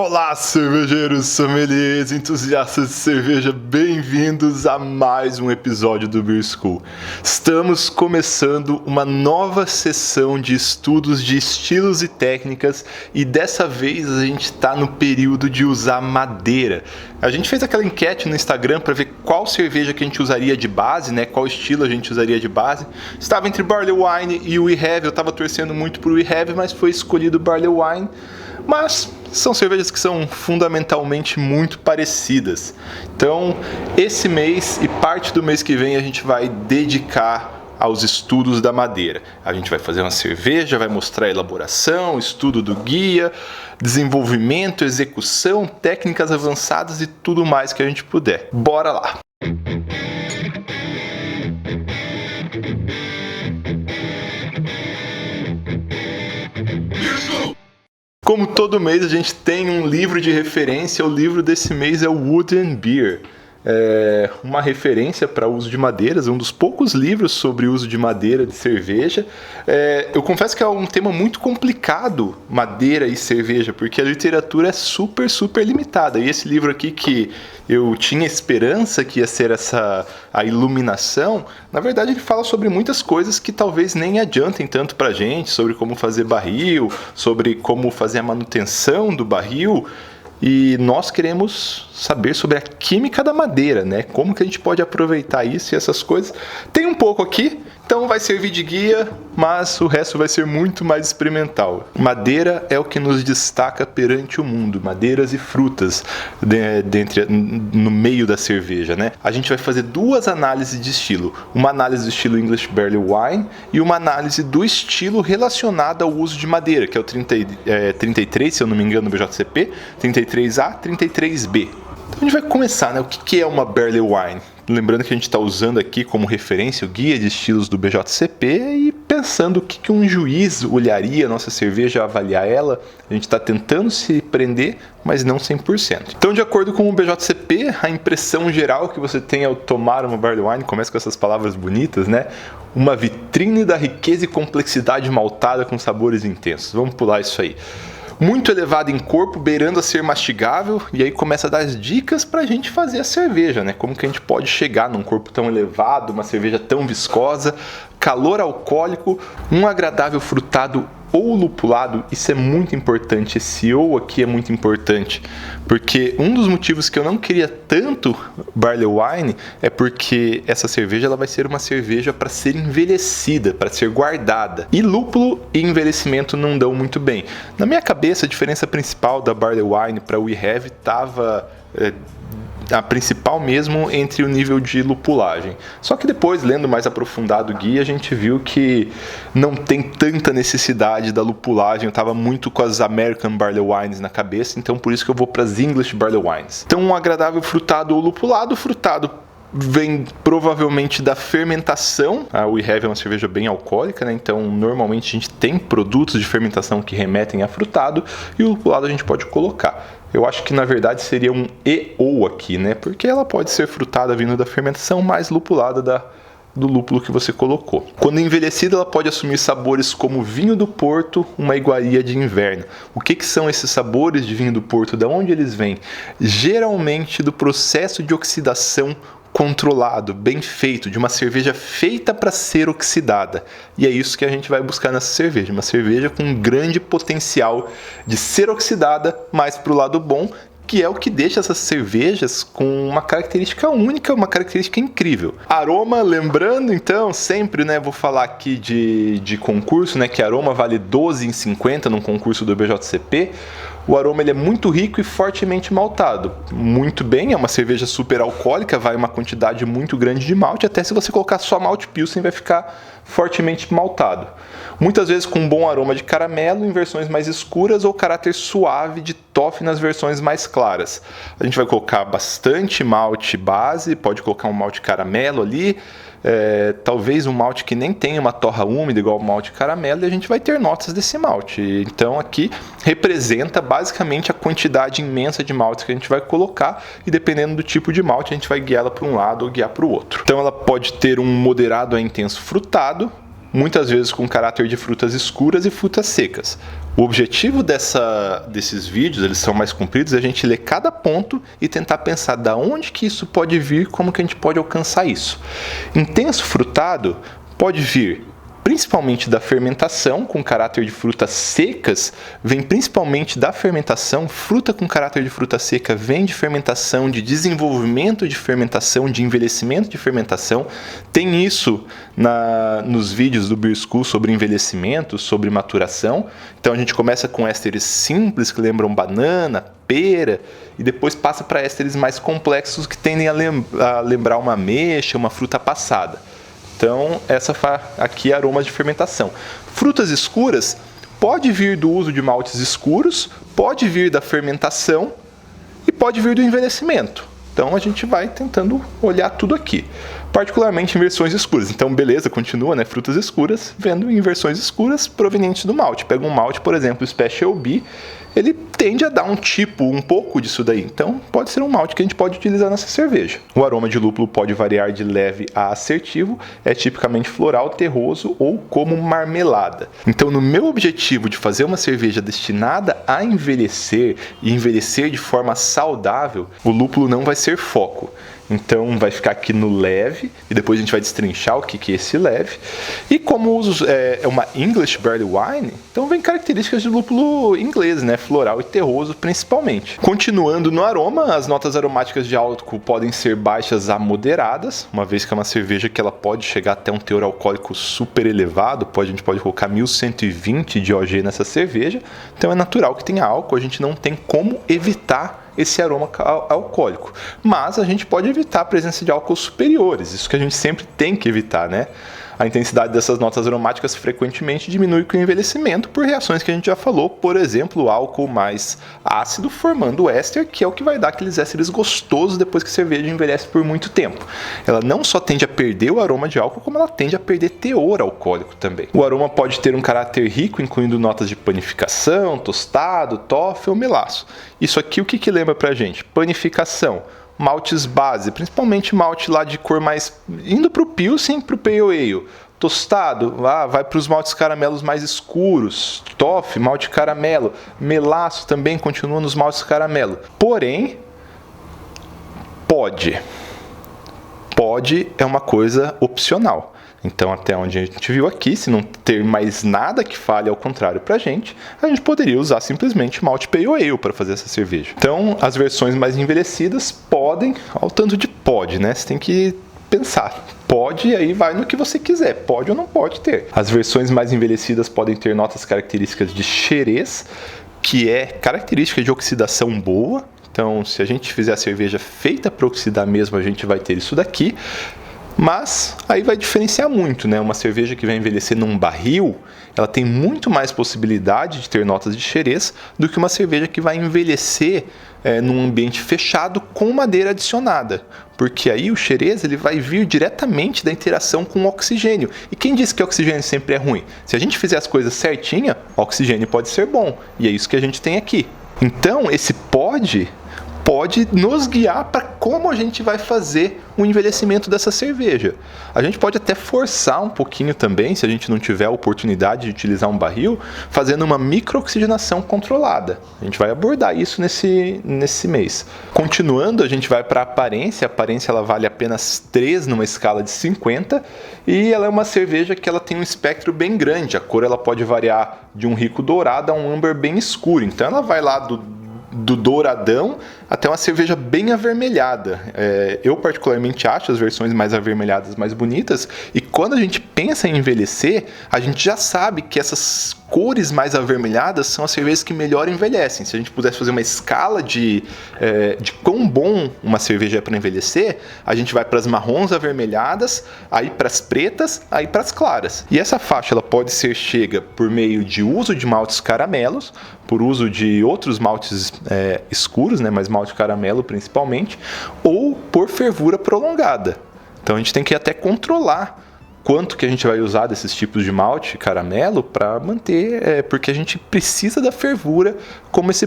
Olá, cervejeiros, sommeliers, entusiastas de cerveja, bem-vindos a mais um episódio do Beer School. Estamos começando uma nova sessão de estudos de estilos e técnicas e dessa vez a gente está no período de usar madeira. A gente fez aquela enquete no Instagram para ver qual cerveja que a gente usaria de base, né? Qual estilo a gente usaria de base. Estava entre Barley Wine e We Have, eu estava torcendo muito por We Have, mas foi escolhido Barley Wine. Mas são cervejas que são fundamentalmente muito parecidas. Então, esse mês e parte do mês que vem a gente vai dedicar aos estudos da madeira. A gente vai fazer uma cerveja, vai mostrar a elaboração, estudo do guia, desenvolvimento, execução, técnicas avançadas e tudo mais que a gente puder. Bora lá! Como todo mês a gente tem um livro de referência, o livro desse mês é o Wood and Beer. É uma referência para o uso de madeiras, um dos poucos livros sobre o uso de madeira de cerveja. Eu confesso que é um tema muito complicado, madeira e cerveja, porque a literatura é super limitada. E esse livro aqui que eu tinha esperança que ia ser a iluminação, na verdade ele fala sobre muitas coisas que talvez nem adiantem tanto pra gente, sobre como fazer barril, sobre como fazer a manutenção do barril. E nós queremos saber sobre a química da madeira, né? Como que a gente pode aproveitar isso e essas coisas. Tem um pouco aqui, então vai servir de guia, mas o resto vai ser muito mais experimental. Madeira é o que nos destaca perante o mundo, madeiras e frutas no meio da cerveja, né? A gente vai fazer duas análises de estilo. Uma análise do estilo English Barley Wine e uma análise do estilo relacionado ao uso de madeira, que é o 33, se eu não me engano, no BJCP, 33A, 33B. Então a gente vai começar, né? O que é uma Barley Wine? Lembrando que a gente está usando aqui como referência o guia de estilos do BJCP e pensando o que um juiz olharia a nossa cerveja, avaliar ela. A gente está tentando se prender, mas não 100%. Então, de acordo com o BJCP, a impressão geral que você tem ao tomar uma Barley Wine, começa com essas palavras bonitas, né? Uma vitrine da riqueza e complexidade maltada com sabores intensos. Vamos pular isso aí. Muito elevado em corpo, beirando a ser mastigável, e aí começa a dar as dicas pra gente fazer a cerveja, né? Como que a gente pode chegar num corpo tão elevado, uma cerveja tão viscosa, calor alcoólico, um agradável frutado ou lupulado. Isso é muito importante, esse ou aqui é muito importante, porque um dos motivos que eu não queria tanto Barley Wine é porque essa cerveja ela vai ser uma cerveja para ser envelhecida, para ser guardada. E lúpulo e envelhecimento não dão muito bem. Na minha cabeça, a diferença principal da Barley Wine para We Have estava a principal mesmo entre o nível de lupulagem. Só que depois, lendo mais aprofundado o guia, a gente viu que não tem tanta necessidade da lupulagem. Eu estava muito com as American Barley Wines na cabeça, então por isso que eu vou para as English Barley Wines. Então um agradável frutado ou lupulado. Frutado vem provavelmente da fermentação. A We Have é uma cerveja bem alcoólica, né? Então normalmente a gente tem produtos de fermentação que remetem a frutado, e o lupulado a gente pode colocar. Eu acho que na verdade seria um e ou aqui, né? Porque ela pode ser frutada vindo da fermentação, mais lupulada do lúpulo que você colocou. Quando envelhecida, ela pode assumir sabores como vinho do Porto, uma iguaria de inverno. O que são esses sabores de vinho do Porto? De onde eles vêm? Geralmente do processo de oxidação controlado, bem feito, de uma cerveja feita para ser oxidada. E é isso que a gente vai buscar nessa cerveja, uma cerveja com um grande potencial de ser oxidada, mais para o lado bom, que é o que deixa essas cervejas com uma característica única, uma característica incrível. Aroma, lembrando então, sempre, né, vou falar aqui de concurso, né, que aroma vale 12 em 50 num concurso do BJCP. O aroma ele é muito rico e fortemente maltado. Muito bem, é uma cerveja super alcoólica, vai uma quantidade muito grande de malte, até se você colocar só malte pilsen vai ficar fortemente maltado. Muitas vezes com um bom aroma de caramelo em versões mais escuras ou caráter suave de toffee nas versões mais claras. A gente vai colocar bastante malte base, pode colocar um malte caramelo ali, talvez um malte que nem tenha uma torra úmida igual o malte caramelo, e a gente vai ter notas desse malte. Então aqui representa basicamente a quantidade imensa de malte que a gente vai colocar, e dependendo do tipo de malte a gente vai guiá-la para um lado ou guiar para o outro. Então ela pode ter um moderado a intenso frutado, muitas vezes com caráter de frutas escuras e frutas secas. O objetivo desses vídeos, eles são mais compridos, é a gente ler cada ponto e tentar pensar da onde que isso pode vir, como que a gente pode alcançar isso. Intenso frutado pode vir principalmente da fermentação, com caráter de frutas secas, vem principalmente da fermentação. Fruta com caráter de fruta seca vem de fermentação, de desenvolvimento de fermentação, de envelhecimento de fermentação. Tem isso nos vídeos do Beer School sobre envelhecimento, sobre maturação. Então a gente começa com ésteres simples, que lembram banana, pera, e depois passa para ésteres mais complexos, que tendem a lembrar uma ameixa, uma fruta passada. Então, essa aqui é aromas de fermentação. Frutas escuras pode vir do uso de maltes escuros, pode vir da fermentação e pode vir do envelhecimento. Então, a gente vai tentando olhar tudo aqui, particularmente em versões escuras. Então, beleza, continua, né? Frutas escuras, vendo em versões escuras provenientes do malte. Pega um malte, por exemplo, Special B, ele tende a dar um pouco disso daí. Então, pode ser um malte que a gente pode utilizar nessa cerveja. O aroma de lúpulo pode variar de leve a assertivo, é tipicamente floral, terroso ou como marmelada. Então, no meu objetivo de fazer uma cerveja destinada a envelhecer e envelhecer de forma saudável, o lúpulo não vai ser foco. Então vai ficar aqui no leve, e depois a gente vai destrinchar o que é esse leve. E como é uma English Barley Wine, então vem características de lúpulo inglês, né? Floral e terroso principalmente. Continuando no aroma, as notas aromáticas de álcool podem ser baixas a moderadas, uma vez que é uma cerveja que ela pode chegar até um teor alcoólico super elevado, a gente pode colocar 1120 de OG nessa cerveja, então é natural que tenha álcool, a gente não tem como evitar esse aroma alcoólico, mas a gente pode evitar a presença de álcools superiores, isso que a gente sempre tem que evitar, né? A intensidade dessas notas aromáticas frequentemente diminui com o envelhecimento por reações que a gente já falou, por exemplo, o álcool mais ácido formando éster, que é o que vai dar aqueles ésteres gostosos depois que a cerveja envelhece por muito tempo. Ela não só tende a perder o aroma de álcool, como ela tende a perder teor alcoólico também. O aroma pode ter um caráter rico, incluindo notas de panificação, tostado, toffee ou melaço. Isso aqui o que lembra pra gente? Panificação. Maltes base, principalmente malte lá de cor mais indo para o Pilsen, para o Pale Ale. Tostado, vai para os maltes caramelos mais escuros. Toffee, malte caramelo. Melaço também continua nos maltes caramelo. Porém, pode é uma coisa opcional. Então, até onde a gente viu aqui, se não ter mais nada que fale ao contrário pra gente, a gente poderia usar simplesmente malte Pale Ale para fazer essa cerveja. Então, as versões mais envelhecidas podem, ao tanto de pode, né? Você tem que pensar. Pode, e aí vai no que você quiser. Pode ou não pode ter. As versões mais envelhecidas podem ter notas características de xerez, que é característica de oxidação boa. Então, se a gente fizer a cerveja feita para oxidar mesmo, a gente vai ter isso daqui. Mas aí vai diferenciar muito, né? Uma cerveja que vai envelhecer num barril, ela tem muito mais possibilidade de ter notas de xerez do que uma cerveja que vai envelhecer num ambiente fechado com madeira adicionada. Porque aí o xerez ele vai vir diretamente da interação com o oxigênio. E quem disse que o oxigênio sempre é ruim? Se a gente fizer as coisas certinha, o oxigênio pode ser bom. E é isso que a gente tem aqui. Então, esse pode nos guiar para como a gente vai fazer o envelhecimento dessa cerveja. A gente pode até forçar um pouquinho também, se a gente não tiver a oportunidade de utilizar um barril, fazendo uma microoxigenação controlada. A gente vai abordar isso nesse mês. Continuando, a gente vai para a aparência. A aparência ela vale apenas 3 numa escala de 50 e ela é uma cerveja que ela tem um espectro bem grande. A cor ela pode variar de um rico dourado a um amber bem escuro. Então ela vai lá do douradão até uma cerveja bem avermelhada. Eu particularmente acho as versões mais avermelhadas mais bonitas, e quando a gente pensa em envelhecer, a gente já sabe que essas cores mais avermelhadas são as cervejas que melhor envelhecem. Se a gente pudesse fazer uma escala de quão bom uma cerveja é para envelhecer, a gente vai para as marrons avermelhadas, aí para as pretas, aí para as claras. E essa faixa ela pode ser chega por meio de uso de maltes caramelos, por uso de outros maltes escuros, né, mas malte caramelo principalmente, ou por fervura prolongada. Então a gente tem que até controlar quanto que a gente vai usar desses tipos de malte caramelo para manter, porque a gente precisa da fervura como esse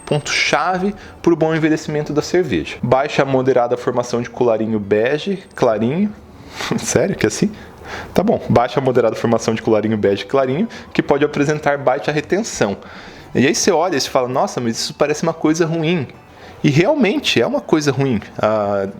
ponto-chave para o bom envelhecimento da cerveja. Baixa a moderada formação de colarinho bege, clarinho. Sério que é assim? Tá bom, baixa moderada formação de colarinho bege clarinho, que pode apresentar baixa retenção. E aí você olha e você fala, nossa, mas isso parece uma coisa ruim. E realmente é uma coisa ruim,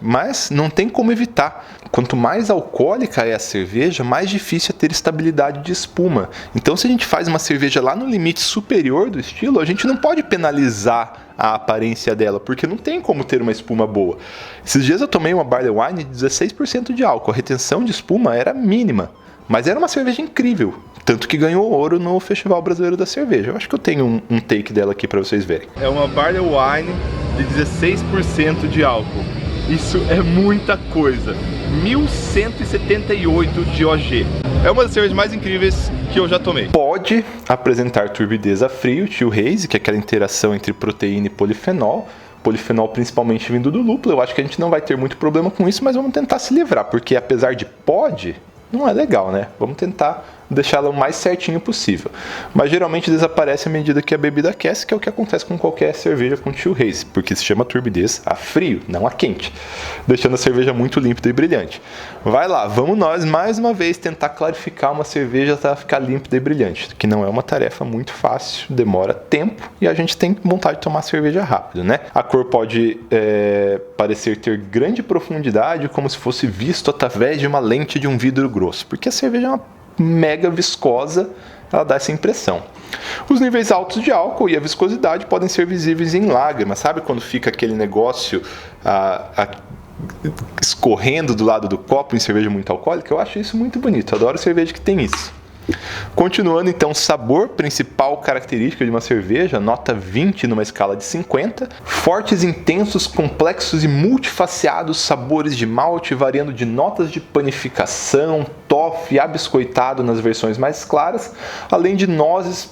mas não tem como evitar. Quanto mais alcoólica é a cerveja, mais difícil é ter estabilidade de espuma. Então, se a gente faz uma cerveja lá no limite superior do estilo, a gente não pode penalizar a aparência dela, porque não tem como ter uma espuma boa. Esses dias eu tomei uma Barley Wine de 16% de álcool, a retenção de espuma era mínima, mas era uma cerveja incrível. Tanto que ganhou ouro no Festival Brasileiro da Cerveja. Eu acho que eu tenho um take dela aqui para vocês verem. É uma Barley Wine de 16% de álcool. Isso é muita coisa. 1178 de OG. É uma das cervejas mais incríveis que eu já tomei. Pode apresentar turbidez a frio, Chill Haze, que é aquela interação entre proteína e polifenol. Polifenol principalmente vindo do lúpulo. Eu acho que a gente não vai ter muito problema com isso, mas vamos tentar se livrar, porque apesar de pode, não é legal, né? Vamos tentar deixá-la o mais certinho possível. Mas geralmente desaparece à medida que a bebida aquece, que é o que acontece com qualquer cerveja com Chill Haze, porque se chama turbidez a frio, não a quente, deixando a cerveja muito límpida e brilhante. Vai lá, vamos nós mais uma vez tentar clarificar uma cerveja até ficar límpida e brilhante, que não é uma tarefa muito fácil, demora tempo e a gente tem vontade de tomar cerveja rápido, né? A cor pode parecer ter grande profundidade, como se fosse visto através de uma lente de um vidro grosso, porque a cerveja é uma mega viscosa, ela dá essa impressão. Os níveis altos de álcool e a viscosidade podem ser visíveis em lágrimas, sabe quando fica aquele negócio escorrendo do lado do copo em cerveja muito alcoólica? Eu acho isso muito bonito, adoro cerveja que tem isso. Continuando então, sabor, principal característica de uma cerveja, nota 20 numa escala de 50. Fortes, intensos, complexos e multifaceados sabores de malte, variando de notas de panificação, toffee, abiscoitado nas versões mais claras, além de nozes,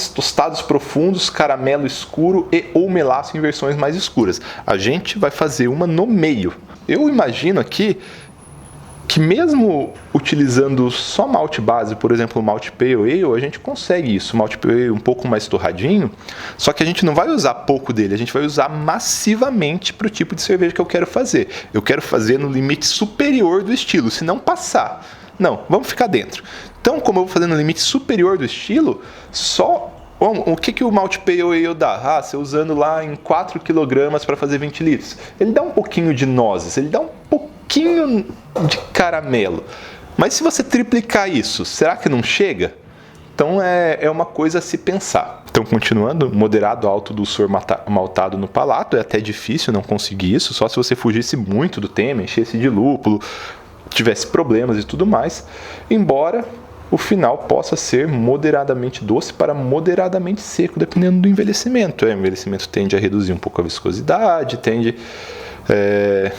tostados profundos, caramelo escuro e ou melaço em versões mais escuras. A gente vai fazer uma no meio. Eu imagino aqui que mesmo utilizando só malte base, por exemplo, o malte pale ale, a gente consegue isso, o malte pale ale um pouco mais torradinho, só que a gente não vai usar pouco dele, a gente vai usar massivamente para o tipo de cerveja que eu quero fazer. Eu quero fazer no limite superior do estilo, se não passar. Não, vamos ficar dentro. Então, como eu vou fazer no limite superior do estilo, o que o malte pale ale dá? Você usando lá em 4 kg para fazer 20 litros. Ele dá um pouquinho de nozes, ele dá um pouquinho de caramelo. Mas se você triplicar isso, será que não chega? Então é uma coisa a se pensar. Então, continuando, moderado alto dulçor maltado no palato. É até difícil não conseguir isso, só se você fugisse muito do tema, enchesse de lúpulo, tivesse problemas e tudo mais. Embora o final possa ser moderadamente doce para moderadamente seco, dependendo do envelhecimento. O envelhecimento tende a reduzir um pouco a viscosidade,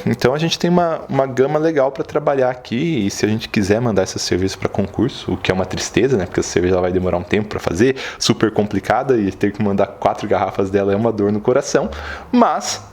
então a gente tem uma gama legal para trabalhar aqui, e se a gente quiser mandar essa cerveja para concurso, o que é uma tristeza, né? Porque a cerveja vai demorar um tempo para fazer, super complicada, e ter que mandar 4 garrafas dela é uma dor no coração, mas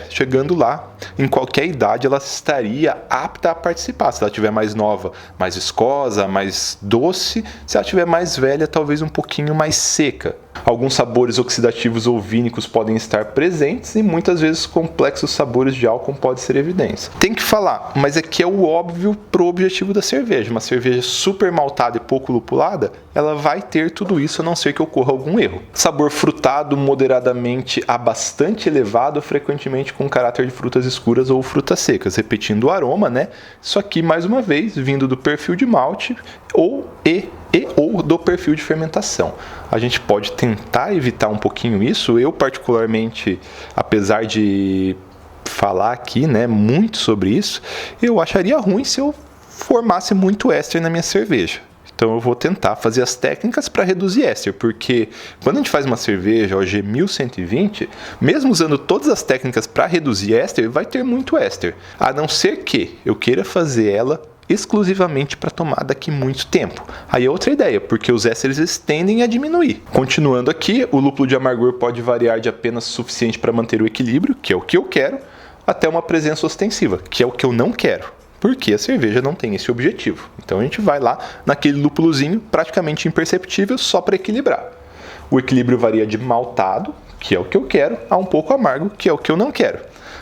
chegando lá, em qualquer idade ela estaria apta a participar. Se ela estiver mais nova, mais viscosa, mais doce; se ela estiver mais velha, talvez um pouquinho mais seca. Alguns sabores oxidativos ou vínicos podem estar presentes e muitas vezes complexos sabores de álcool podem ser evidentes. Tem que falar, mas aqui é o óbvio pro objetivo da cerveja. Uma cerveja super maltada e pouco lupulada, ela vai ter tudo isso, a não ser que ocorra algum erro. Sabor frutado moderadamente a bastante elevado, frequentemente com caráter de frutas escuras ou frutas secas. Repetindo o aroma, né? Isso aqui, mais uma vez, vindo do perfil de malte ou do perfil de fermentação. A gente pode tentar evitar um pouquinho isso. Eu, particularmente, apesar de falar aqui, né, muito sobre isso, eu acharia ruim se eu formasse muito éster na minha cerveja. Então eu vou tentar fazer as técnicas para reduzir éster, porque quando a gente faz uma cerveja OG 1120, mesmo usando todas as técnicas para reduzir éster, vai ter muito éster, a não ser que eu queira fazer ela exclusivamente para tomar daqui muito tempo. Aí é outra ideia, porque os ésteres tendem a diminuir. Continuando aqui, o lúpulo de amargor pode variar de apenas suficiente para manter o equilíbrio, que é o que eu quero, até uma presença ostensiva, que é o que eu não quero, porque a cerveja não tem esse objetivo. Então a gente vai lá naquele lúpulozinho praticamente imperceptível só para equilibrar. O equilíbrio varia de maltado, que é o que eu quero, a um pouco amargo, que é o que eu não quero.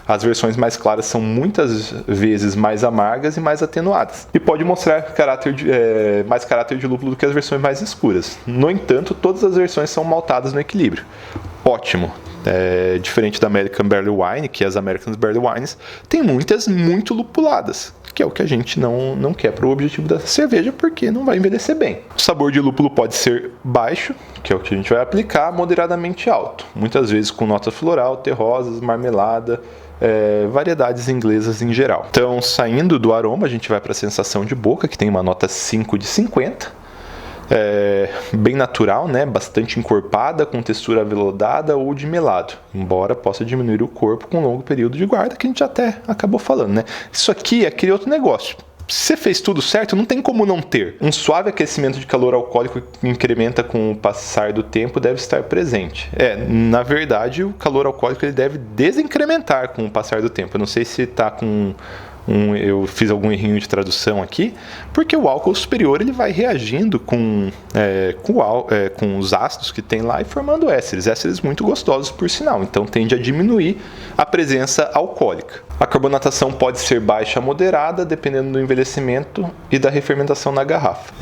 As versões mais claras são muitas vezes mais amargas e mais atenuadas, e pode mostrar mais caráter de lúpulo do que as versões mais escuras. No entanto, todas as versões são maltadas no equilíbrio. Ótimo! Diferente da American Barley Wine, que as American Barley Wines tem muitas muito lupuladas, que é o que a gente não quer para o objetivo da cerveja, porque não vai envelhecer bem. O sabor de lúpulo pode ser baixo, que é o que a gente vai aplicar, moderadamente alto, muitas vezes com nota floral, terrosas, marmelada, variedades inglesas em geral. Então, saindo do aroma, a gente vai para a sensação de boca, que tem uma nota 5 de 50. Bem natural, né? Bastante encorpada, com textura aveludada ou de melado, embora possa diminuir o corpo com um longo período de guarda, que a gente até acabou falando, né? Isso aqui é aquele outro negócio. Se você fez tudo certo, não tem como não ter. Um suave aquecimento de calor alcoólico que incrementa com o passar do tempo deve estar presente. Na verdade, o calor alcoólico ele deve desincrementar com o passar do tempo. Eu não sei se está com... eu fiz algum errinho de tradução aqui, porque o álcool superior ele vai reagindo com os ácidos que tem lá e formando ésteres muito gostosos por sinal, então tende a diminuir a presença alcoólica. A carbonatação pode ser baixa a moderada, dependendo do envelhecimento e da refermentação na garrafa.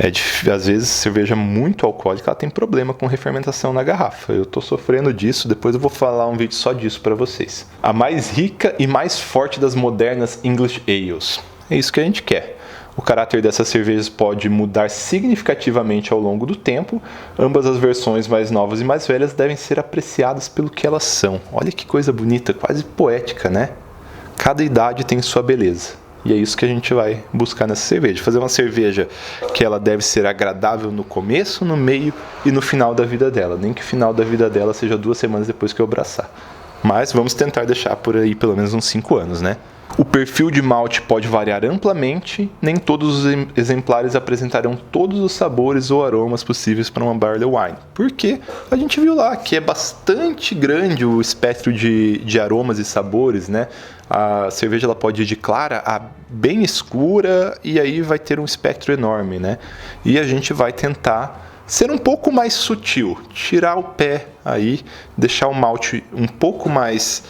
Às vezes, cerveja muito alcoólica ela tem problema com refermentação na garrafa. Eu estou sofrendo disso, depois eu vou falar um vídeo só disso para vocês. A mais rica e mais forte das modernas English Ales. É isso que a gente quer. O caráter dessas cervejas pode mudar significativamente ao longo do tempo. Ambas as versões mais novas e mais velhas devem ser apreciadas pelo que elas são. Olha que coisa bonita, quase poética, né? Cada idade tem sua beleza. E é isso que a gente vai buscar nessa cerveja. Fazer uma cerveja que ela deve ser agradável no começo, no meio e no final da vida dela. Nem que o final da vida dela seja 2 semanas depois que eu abraçar. Mas vamos tentar deixar por aí pelo menos uns 5 anos, né? O perfil de malte pode variar amplamente, nem todos os exemplares apresentarão todos os sabores ou aromas possíveis para uma Barley Wine. Porque a gente viu lá que é bastante grande o espectro de aromas e sabores, né? A cerveja ela pode ir de clara a bem escura e aí vai ter um espectro enorme, né? E a gente vai tentar ser um pouco mais sutil, tirar o pé aí, deixar o malte um pouco mais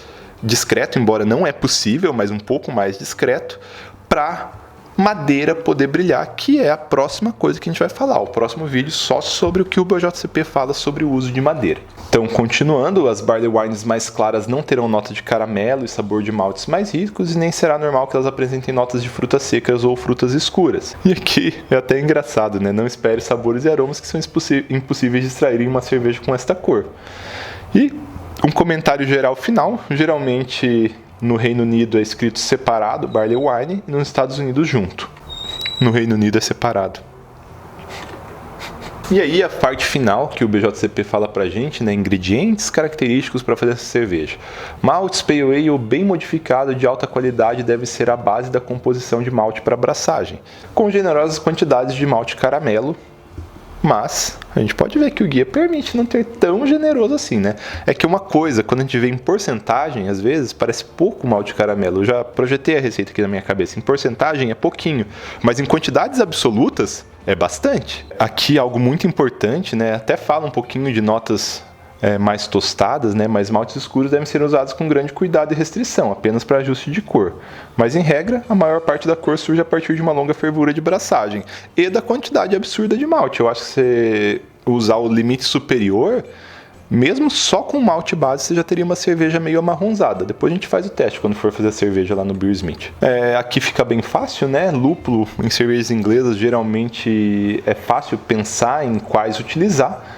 discreto, embora não é possível, mas um pouco mais discreto, para madeira poder brilhar, que é a próxima coisa que a gente vai falar. O próximo vídeo só sobre o que o BJCP fala sobre o uso de madeira. Então, continuando, as Barley Wines mais claras não terão nota de caramelo e sabor de maltes mais ricos, e nem será normal que elas apresentem notas de frutas secas ou frutas escuras. E aqui é até engraçado, né? Não espere sabores e aromas que são impossíveis de extrair em uma cerveja com esta cor. E um comentário geral final. Geralmente no Reino Unido é escrito separado, Barley Wine, e nos Estados Unidos junto. No Reino Unido é separado. E aí a parte final que o BJCP fala pra gente, né, ingredientes característicos para fazer essa cerveja. Maltes Pale Ale bem modificado de alta qualidade deve ser a base da composição de malte para abraçagem, com generosas quantidades de malte caramelo. Mas a gente pode ver que o guia permite não ter tão generoso assim, né? É que uma coisa, quando a gente vê em porcentagem, às vezes parece pouco malte caramelo. Eu já projetei a receita aqui na minha cabeça. Em porcentagem é pouquinho, mas em quantidades absolutas é bastante. Aqui algo muito importante, né? Até fala um pouquinho de notas mais tostadas, né? Mas maltes escuros devem ser usados com grande cuidado e restrição, apenas para ajuste de cor. Mas em regra, a maior parte da cor surge a partir de uma longa fervura de braçagem e da quantidade absurda de malte. Eu acho que você usar o limite superior, mesmo só com malte base, você já teria uma cerveja meio amarronzada. Depois a gente faz o teste quando for fazer a cerveja lá no Beersmith. Aqui fica bem fácil, né? Lúpulo em cervejas inglesas geralmente é fácil pensar em quais utilizar.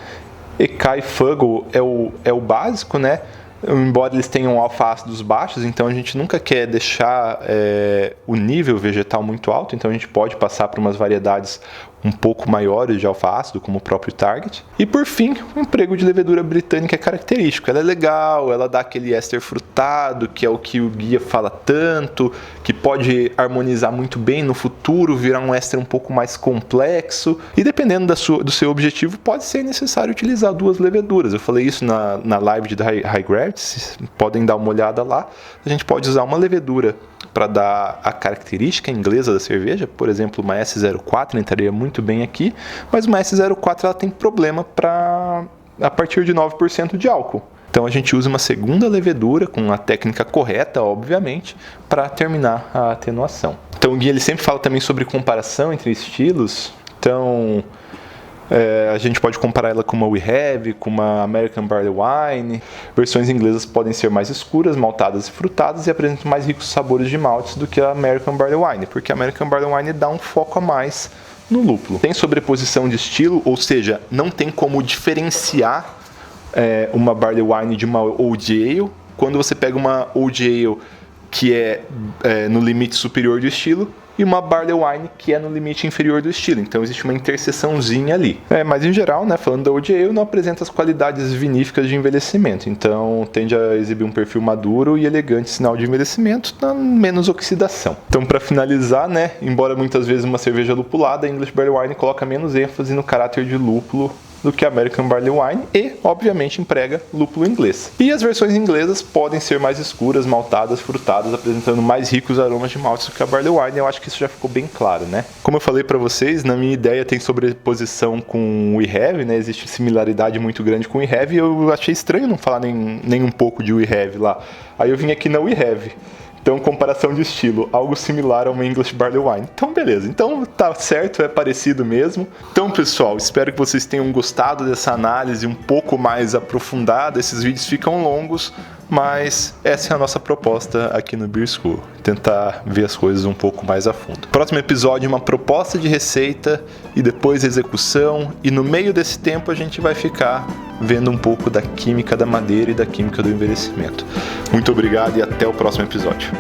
EK e Fuggle é o básico, né? Embora eles tenham alfa-ácidos baixos, então a gente nunca quer deixar o nível vegetal muito alto, então a gente pode passar por umas variedades um pouco maiores de alfa-ácido, como o próprio Target. E por fim, o emprego de levedura britânica é característico. Ela é legal, ela dá aquele éster frutado, que é o que o guia fala tanto, que pode harmonizar muito bem no futuro, virar um éster um pouco mais complexo. E dependendo do seu objetivo, pode ser necessário utilizar 2 leveduras. Eu falei isso na live de High Gravity, vocês podem dar uma olhada lá. A gente pode usar uma levedura para dar a característica inglesa da cerveja, por exemplo, uma S04 entraria muito bem aqui, mas uma S04 ela tem problema para a partir de 9% de álcool. Então a gente usa uma segunda levedura, com a técnica correta, obviamente, para terminar a atenuação. Então o Gui ele sempre fala também sobre comparação entre estilos. Então a gente pode comparar ela com uma We Have, com uma American Barley Wine. Versões inglesas podem ser mais escuras, maltadas e frutadas e apresentam mais ricos sabores de maltes do que a American Barley Wine, porque a American Barley Wine dá um foco a mais no lúpulo. Tem sobreposição de estilo, ou seja, não tem como diferenciar uma Barley Wine de uma Old Ale. Quando você pega uma Old Ale que é no limite superior do estilo e uma Barley Wine que é no limite inferior do estilo. Então existe uma interseçãozinha ali. Mas em geral, né, falando da Old Ale, não apresenta as qualidades viníficas de envelhecimento. Então tende a exibir um perfil maduro e elegante, sinal de envelhecimento, menos oxidação. Então para finalizar, né, embora muitas vezes uma cerveja lupulada, a English Barley Wine coloca menos ênfase no caráter de lúpulo do que a American Barley Wine e, obviamente, emprega lúpulo inglês. E as versões inglesas podem ser mais escuras, maltadas, frutadas, apresentando mais ricos aromas de maltes do que a Barley Wine. Eu acho que isso já ficou bem claro, né? Como eu falei para vocês, na minha ideia tem sobreposição com o We Have, né? Existe similaridade muito grande com o We Have e eu achei estranho não falar nem um pouco de We Have lá. Aí eu vim aqui na We Have. Então, comparação de estilo, algo similar a uma English Barley Wine. Então, beleza. Então, tá certo, é parecido mesmo. Então, pessoal, espero que vocês tenham gostado dessa análise um pouco mais aprofundada. Esses vídeos ficam longos, mas essa é a nossa proposta aqui no Beer School. Tentar ver as coisas um pouco mais a fundo. Próximo episódio, uma proposta de receita e depois execução. E no meio desse tempo, a gente vai ficar vendo um pouco da química da madeira e da química do envelhecimento. Muito obrigado e até o próximo episódio.